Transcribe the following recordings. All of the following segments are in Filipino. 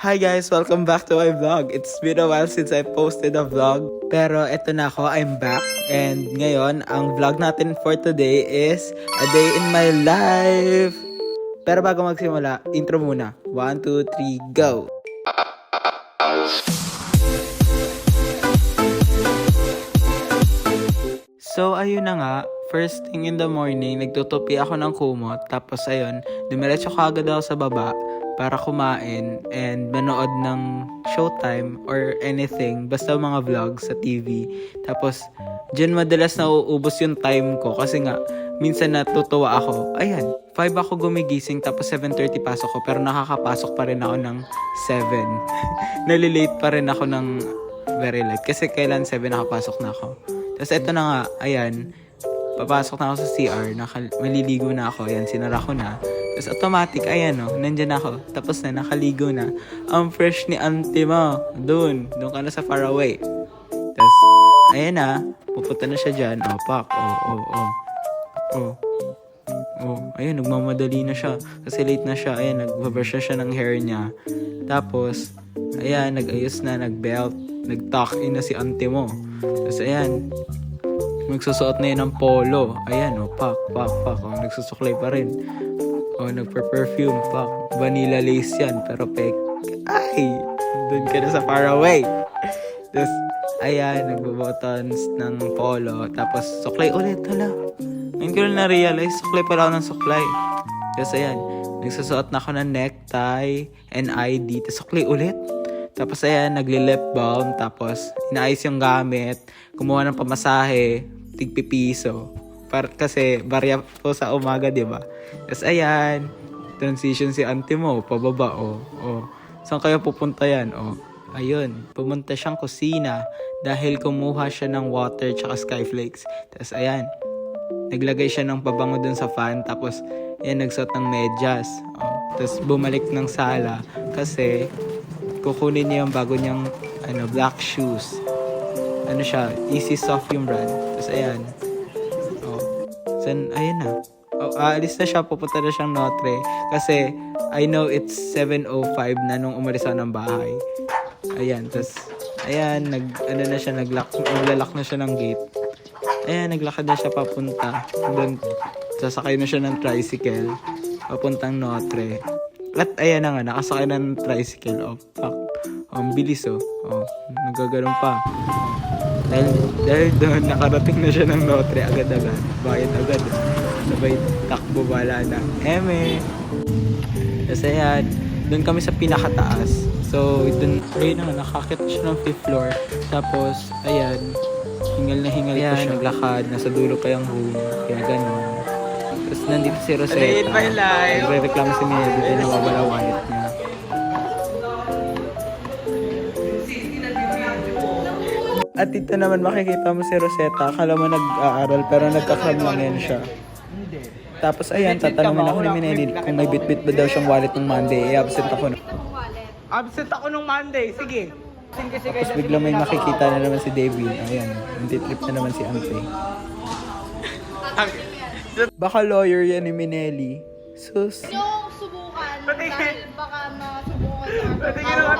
Hi guys! Welcome back to my vlog. It's been a while since I posted a vlog. Pero eto na ako, I'm back. And ngayon, ang vlog natin for today is a day in my life. Pero bago magsimula, intro muna. 1, 2, 3, go! So ayun na nga, first thing in the morning, nagtutupi ako ng kumot. Tapos ayun, dumiretso ka agad ako sa baba para kumain and manood ng Showtime or anything, basta mga vlogs sa TV. Tapos, dyan madalas nauubos yung time ko kasi nga, minsan natutuwa ako. Ayan, 5 ako gumigising tapos 7:30 pasok ko pero nakakapasok pa rin ako ng 7. Nalilate pa rin ako ng very late kasi kailan 7 nakapasok na ako. Tapos eto na nga, ayan, papasok na ako sa CR, maliligo na ako, ayan, sinara ko na. Tapos automatic, ayan o, nandyan ako. Tapos na, nakaligo na. Ang fresh ni auntie mo. Doon ka na sa far away. Tapos, ayan na, pupunta na siya dyan. O, pak, ayun, nagmamadali na siya. Kasi late na siya, ayan, nagbabrush na siya ng hair niya. Tapos, ayan, nag-ayos na, nag-belt, nag-tuck in na si auntie mo. Tapos, ayan, magsusuot na yun ng polo. Ayan, o, pak, o, nagsusuklay pa rin. O, nagper-perfume, pak, vanilla lace yan, pero ay, dun ka na sa far away. Tapos, ayan, nagbo-buttons ng polo, tapos suklay ulit, hala. Ngayon ko na na-realize, suklay pala ako ng suklay. Tapos, ayan, nagsusuot na ako ng necktie and ID, tapos suklay ulit. Tapos, ayan, nagli-lip balm, tapos inaayos yung gamit, kumuha ng pamasahe, tig-pipiso. Kasi barya po sa umaga, di ba? Tapos ayan, transition si auntie mo, pababa, Saan kayo pupunta yan? Ayun, pumunta siyang kusina dahil kumuha siya ng water tsaka skyflakes. Tapos ayan, naglagay siya ng pabango dun sa fan, tapos ayan, nagsuot ng medyas. Tapos bumalik ng sala kasi kukunin niya yung bago niyang black shoes. Ano siya, Easy Soft yung brand. Tapos ayan, ayan na. Aalis na siya, pupunta na siyang Notre. Kasi, I know it's 7:05 na nung umalis ako ng bahay. Ayan, tas, ayan, naglalak na siya ng gate. Ayan, naglakad na siya papunta. Doon, sasakay na siya ng tricycle, papuntang Notre. At ayan na nga, nakasakay na ng tricycle. Ang bilis, nagaganon pa. Dahil doon, nakarating na siya ng Notre agad-agad. Bayad agad. Sabay takbo, bala na. Kasi yan, doon kami sa pinakataas. So, doon, ayun na, nakakit siya ng 5th floor. Tapos, ayan, hingal na hingal pa siya. Naglakad, nasa dulo pa yung room. Kaya ganun. Tapos, nandito si Rosetta. Nagre-reklamo si Mia, dito nawawala wallet niya. At dito naman makikita mo si Rosetta. Akala mo nag-aaral pero nagka-cram lang yan siya. Tapos ayan, tatanungin ako ni Minelli kung may bit-bit ba daw siyang wallet ng Monday. Absent ako. Absent ako nung Monday. Sige. Tapos bigla may makikita na naman si David. Ayan, hindi-trip na naman si Ante. Baka lawyer yan ni Minelli. Sus. Yung subukan, dahil baka masubukan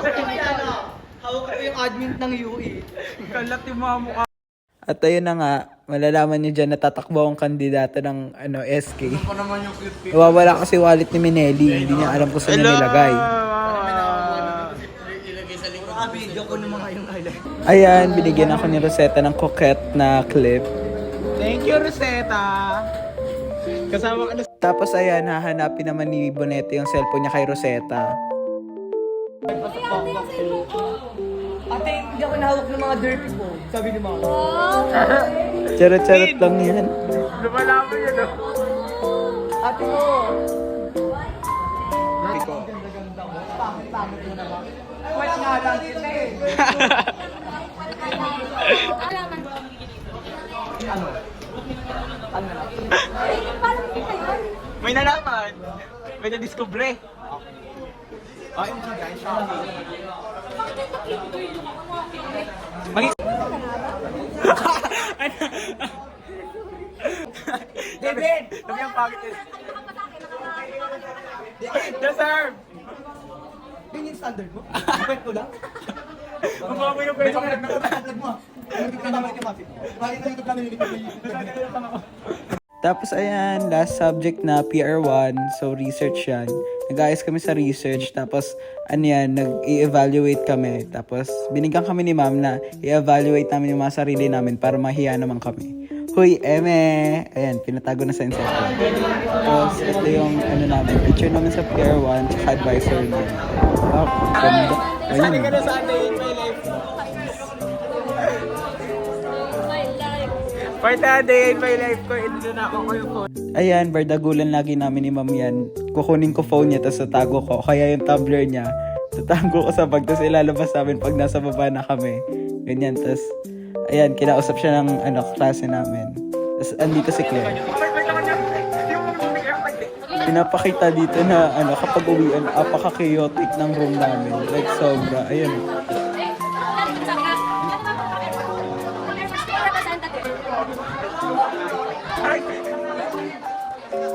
sa Hawak ko yung admin ng UE. Kalat yung mga mukha. At ayun na nga, malalaman niyo dyan natatakbo ang kandidato ng SK. Ano naman yung cute? Nawawala kasi wallet ni Minelli. Hindi niya alam kung saan niya nilagay. Ilagay sa likod. Video ko ng mga yung highlight. Ayan, binigyan ako ni Rosetta ng coquette na clip. Thank you, Rosetta. Kasama ka na. Tapos ayan, hahanapin naman ni Bonete yung cellphone niya kay Rosetta. Ate, hindi ako nahawak ng mga dirty po. Sabi ni Mama. Charot-charot lang yan. Lumalaman yun, Ate ko. Ganda-ganda mo. Pangit-pangit mo naman. Wait nga lang kita eh. May nalaman. May na-discover. Ayun siya guys, Shopee. David! Sabi ang pangit eh. Deserve! Yun yung standard mo? Kwento lang? Mababa yung kwento mo. Nakapag mo. YouTube ka naman yung mapit. Bakit na YouTube ka naman Tapos ayan, last subject na PR1, so research yan. Nag-ayos kami sa research, tapos ano yan, nag-i-evaluate kami. Tapos binigyan kami ni ma'am na i-evaluate namin yung mga sarili namin para mahiya naman kami. Huy, eme! Ayan, pinatago na sa insertion. Tapos ito yung ano namin, picture namin sa PR1, tsaka advisor namin. Wow, ganda. Sabi ka Ayun. na sa day in my life. Part na day in my life ko, hindi na ako ko yung phone. Ayan, bardagulan lagi namin ni ma'am yan. Kukunin ko phone niya, tapos tatago ko. Kaya yung tumbler niya, tatago ko sa bag, tapos ilalabas namin pag nasa baba na kami. Ganyan, tapos, ayan, kinausap siya ng klase namin. Tapos, andito si Claire. Pinapakita dito na, kapag uwian, apaka-chaotic ng room namin. Like, sobra. Ayan.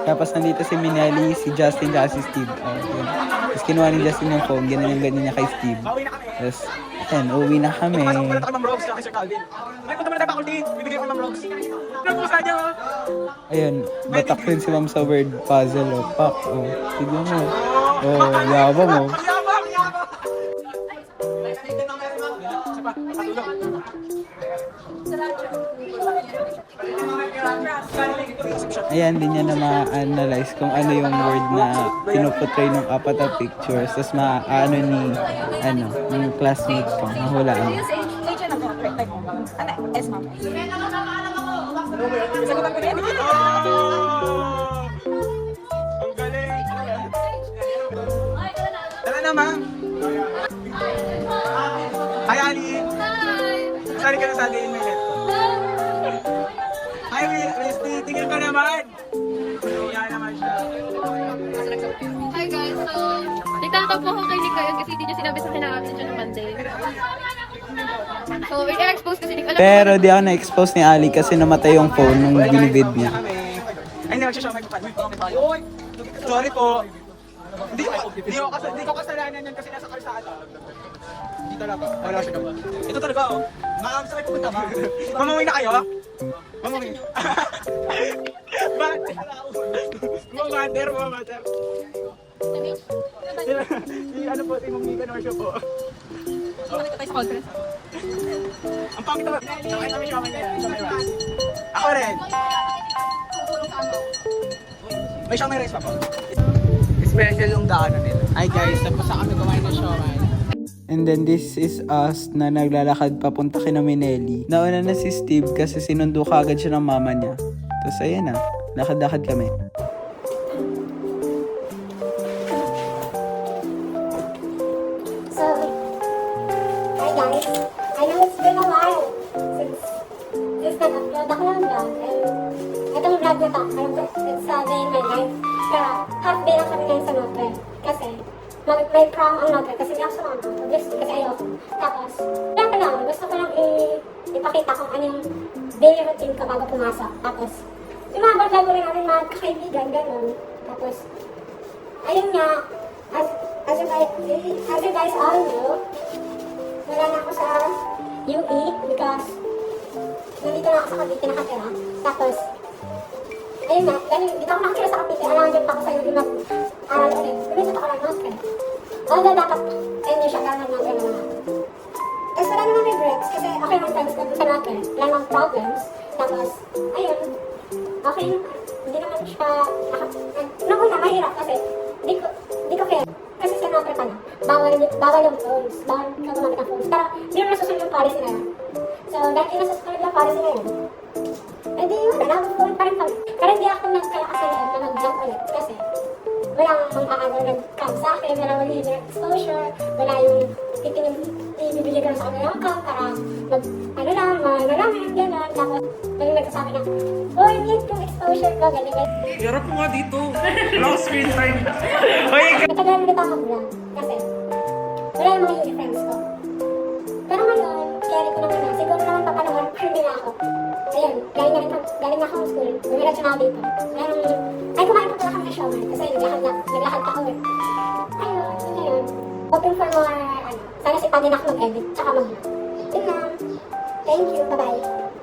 Tapos nandito si Minelli, si Justin, at si Steve. Yun. Tapos kinuha ni Justin yung phone, ganyan niya kay Steve. Tapos, ayan, uwi na kami. Pasok mo na tayo Ma'am Rox, kay Sir Calvin. Ay, punta mo na tayo faculty. Bibigay ko Ma'am Rox. Napusa niya, oh. Ayun, batak rin si ma'am sa word puzzle. Oh, pak, oh. Tignan mo. Oh, yabang mo. Yabang, yabang. Ayan, din niya na ma-analyze kung ano yung word na pinuputray ng apat na pictures. Tapos ma-ano ni, yung classmate ko, mahulaan. Use age na po. Like, S ma'am. Sagutan ko na yan. Ang galing. Tara na, ma'am. Hi, Ali. Sali ka na sa day in my life. Hi, Misty. Tingin ka naman. Kaya naman siya. Hi guys, so nagtatap po ako kay Nick ngayon kasi hindi niya sinabi sa akin na absent siya ng Monday. So, i-expose kasi Nick. Alam Pero di ako na-expose ni Ali kasi namatay yung phone nung binivid niya. Ay, hindi magsasya. May kapal. Sorry po. Hindi ko kasalanan yan kasi nasa kalsada. Hindi talaga. Wala siya naman. Ito talaga, oh. Ma'am, saan kayo pupunta, ma'am? Mamawin na kayo? Mamawin. Bater. Bumabater. Si ano po, si Ma'am Mika Norsho po. Kumalik tayo sa conference. Ang pangit naman. Nakita namin siya ngayon. Ako rin. May siyang may rice pa po. Special yung daanan nila. Hi guys, tapos sa kami kumain ng siomay. And then this is us na naglalakad papunta kina Minelli. Nauna na si Steve kasi sinundo ka agad siya ng mama niya. Tapos ayan na, lakad-lakad kami. So, hi guys. I know it's been a while since nag-upload ako ng vlog. And itong vlog na to, it's a day in my life. Pero half day lang kami ngayon sa Notre. Kasi may prom ang Notre. Kasi hindi ako sumama. Obviously, kasi ayoko. Tapos, lang pa lang. Gusto ko lang ipakita kung ano yung daily routine ko bago pumasok. Tapos, yung mga vlog rin namin mga kakaibigan, gano'n. Tapos, ayun nga, as you guys all know, wala na ako sa UE because nandito na ako sa Cavite nakatira. Tapos, ayun nga, dahil dito ako nakatira sa Cavite, alam din pa ako sa UE mag-aral ulit. Lumisot ako ng Notre. Although dapat, ayun yung siya, gano'n Notre naman ako. Tapos wala naman regrets kasi okay lang friends ko sa Notre. Wala namang problems. Tapos, ayun, okay, hindi naman siya, nung una mahirap kasi, di ko care. Kasi sa Notre pa na, bawal yung phones, bawal ka gumamit ng phones. Pero, hindi naman nasusunod yung policy na yan. So, dahil hindi nasusunod yung policy na yan, hindi yun, nag-phone pa rin kami. Pero hindi ako nagkalakas na loob na mag-vlog ulit kasi, walang nag-cam sa akin, walang mag-leader exposure, wala yung ibibigay ko lang sa kanila yung cam para mag-namin, gano'n. Tapos, may nagsasabi na, oh, need yung exposure ko, ganyan. Yarap mo nga dito. Wala ko screen time. Matagal na ako vlog kasi wala yung mga uni friends ko. Pero ngayon, carry ko naman na. Siguro naman papanahon, hindi na ako. Ayun, galing na ako ng school. Bumiratso na ako dito. Ay, kumain pa pala kami ng siomay kasi naglakad pa ako. Ayun, Hoping for more, sana si Padinak mag-edit, tsaka mag-vlog. Yun lang. Thank you, bye-bye.